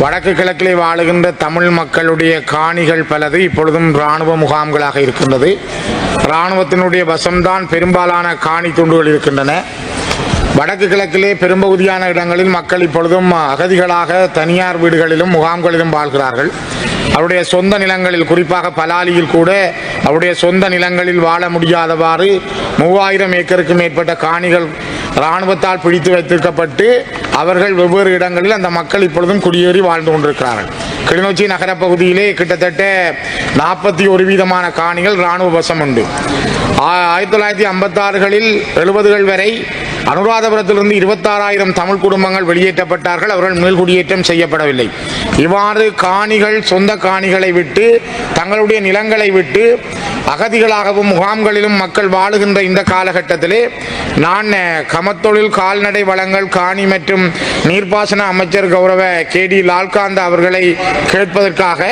வடக்கு கிழக்கிலே வாழுகின்ற தமிழ் மக்களுடைய காணிகள் பலது இப்பொழுதும் இராணுவ முகாம்களாக இருக்கின்றது. இராணுவத்தினுடைய வசம்தான் பெரும்பாலான காணி துண்டுகள் இருக்கின்றன. வடக்கு கிழக்கிலே பெரும்பகுதியான இடங்களில் மக்கள் இப்பொழுதும் அகதிகளாக தனியார் வீடுகளிலும் முகாம்களிலும் வாழ்கிறார்கள். அவருடைய சொந்த நிலங்களில், குறிப்பாக பலாலியில் கூட அவருடைய சொந்த நிலங்களில் வாழ முடியாதவாறு 3000 ஏக்கருக்கு மேற்பட்ட காணிகள் இராணுவத்தால் பிடித்து வைத்திருக்கப்பட்டு அவர்கள் வெவ்வேறு இடங்களில் அந்த மக்கள் இப்பொழுதும் குடியேறி வாழ்ந்து கொண்டிருக்கிறார்கள். கிளிநொச்சி நகர பகுதியிலே கிட்டத்தட்ட 41% காணிகள் இராணுவ வசம் உண்டு. 1956களில் 70கள் வரை அனுராதபுரத்திலிருந்து 26,000 தமிழ் குடும்பங்கள் வெளியேற்றப்பட்டார்கள். அவர்கள் மீள்குடியேற்றம் செய்யப்படவில்லை. இவ்வாறு காணிகள், சொந்த காணிகளை விட்டு, தங்களுடைய நிலங்களை விட்டு அகதிகளாகவும் முகாம்களிலும் மக்கள் வாழுகின்ற இந்த காலகட்டத்திலே நான் கமத்தொழில், கால்நடை வளங்கள், காணி மற்றும் நீர்ப்பாசன அமைச்சர் கௌரவ KD லால்காந்த அவர்களை கேட்பதற்காக,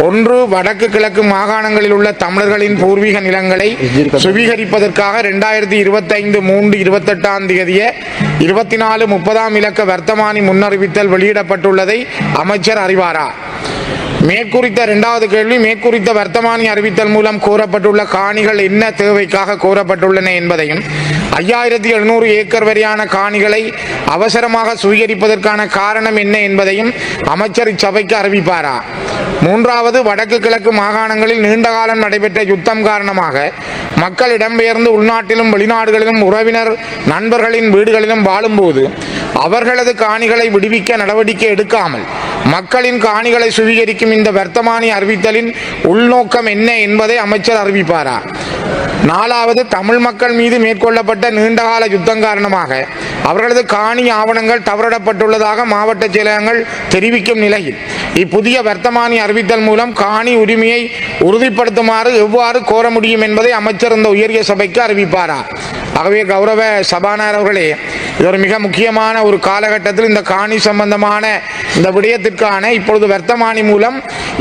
ஒன்று, வடக்கு கிழக்கு மாகாணங்களில் உள்ள தமிழர்களின் பூர்வீக நிலங்களை சுவீகரிப்பதற்காக 2025 3 28 24 30 இலக்க வர்த்தமானி முன்னறிவித்தல் வெளியிடப்பட்டுள்ளதை அமைச்சர் அறிவாரா? மேற்குறித்த இரண்டாவது கேள்வி, மேற்குறித்த வர்த்தமானி அறிவித்தல் மூலம் கோரப்பட்டுள்ள காணிகள் என்ன தேவைக்காக கோரப்பட்டுள்ளன என்பதையும், 5700 ஏக்கர் வரையான காணிகளை அவசரமாக சுவீகரிப்பதற்கான காரணம் என்ன என்பதையும் அமைச்சர் இச்சபைக்கு அறிவிப்பாரா? மூன்றாவது, வடக்கு கிழக்கு மாகாணங்களில் நீண்டகாலம் நடைபெற்ற யுத்தம் காரணமாக மக்கள் இடம்பெயர்ந்து உள்நாட்டிலும் வெளிநாடுகளிலும் உறவினர் நண்பர்களின் வீடுகளிலும் வாழும்போது அவர்களது காணிகளை விடுவிக்க நடவடிக்கை எடுக்காமல் மக்களின் காணிகளை சுவீகரிக்கும் இந்த வர்த்தமானி அறிவித்தலின் உள்நோக்கம் என்ன என்பதை அமைச்சர் அறிவிப்பாரா? நாலாவது, தமிழ் மக்கள் மீது மேற்கொள்ளப்பட்ட நீண்டகால யுத்தம் காரணமாக அவர்களது காணி ஆவணங்கள் தவறிடப்பட்டுள்ளதாக மாவட்ட செயலகங்கள் தெரிவிக்கும் நிலையில் இப்புதிய வர்த்தமானி அறிவித்தல் மூலம் காணி உரிமையை உறுதிப்படுத்துமாறு எவ்வாறு கோர முடியும் என்பதை அமைச்சர் இந்த உயரிய சபைக்கு அறிவிப்பாரா? ஆகவே கௌரவ சபாநாயகர் அவர்களே, இது ஒரு மிக முக்கியமான ஒரு காலகட்டத்தில் இந்த காணி சம்பந்தமான இந்த விடயத்திற்கான இப்பொழுது வர்த்தமானி மூலம்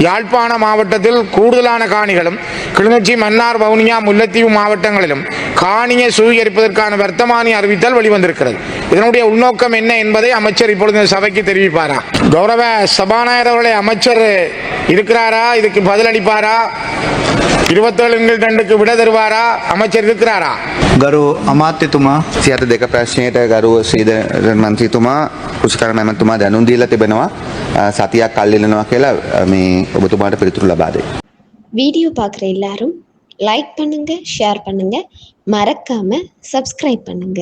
யாழ்ப்பாண மாவட்டத்தில் கூடுதலான காணிகளும், கிளிநொச்சி, மன்னார், வவுனியா, முல்லைத்தீவு மாவட்டங்களிலும் காணியை சுவீகரிப்பதற்கான வர்த்தமானி அறிவித்தல் வெளிவந்திருக்கிறது. இதனுடைய உள்நோக்கம் என்ன என்பதை அமைச்சர் இப்பொழுது இந்த சபைக்கு தெரிவிப்பாரா? கௌரவ சபாநாயகர் அவர்களே, அமைச்சர் இருக்கிறாரா? இதுக்கு பதிலளிப்பாரா? 27 விட தருவாரா? அமைச்சர் இருக்கிறாரா? ගරු අමාත්‍යතුමා, 32 ප්‍රශ්නයට ගරුව ශ්‍රීධරන් මන්ත්‍රීතුමා කෘෂිකර්ම ඇමතුමා දැනුම් දීලා තිබෙනවා සතියක් කල් ඉල්ලනවා කියලා මේ ඔබතුමාට පිළිතුරු ලබා දෙන්න. வீடியோ பார்க்குற எல்லாரும் லைக் பண்ணுங்க, ஷேர் பண்ணுங்க, மறக்காம சப்ஸ்கிரைப் பண்ணுங்க.